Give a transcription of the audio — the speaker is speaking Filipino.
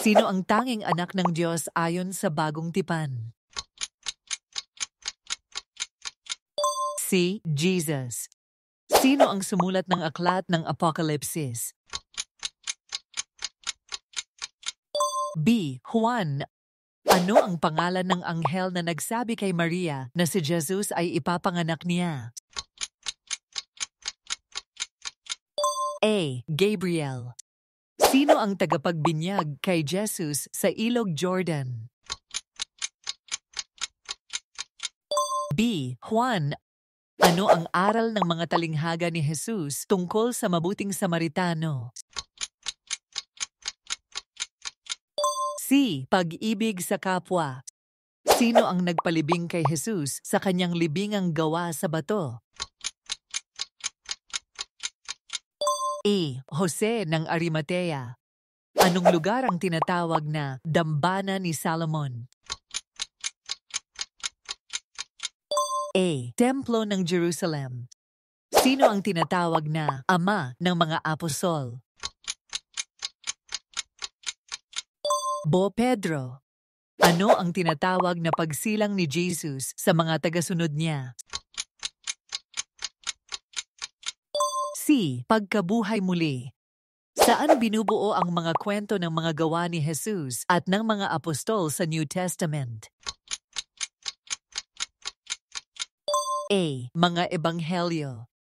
Sino ang tanging anak ng Diyos ayon sa Bagong Tipan? C. Jesus. Sino ang sumulat ng aklat ng Apokalipsis? B. Juan. Ano ang pangalan ng anghel na nagsabi kay Maria na si Jesus ay ipapanganak niya? A. Gabriel. Sino ang tagapagbinyag kay Jesus sa Ilog Jordan? B. Juan. Ano ang aral ng mga talinghaga ni Jesus tungkol sa mabuting Samaritano? C. Pag-ibig sa kapwa. Sino ang nagpalibing kay Jesus sa kanyang libingang gawa sa bato? A. Jose ng Arimatea. Anong lugar ang tinatawag na Dambana ni Salomon? A. Templo ng Jerusalem. Sino ang tinatawag na Ama ng mga Apostol? B. Pedro. Ano ang tinatawag na pagsilang ni Jesus sa mga tagasunod niya? C. Pagkabuhay muli. Saan binubuo ang mga kwento ng mga gawa ni Jesus at ng mga apostol sa New Testament? A. Mga Ebanghelyo.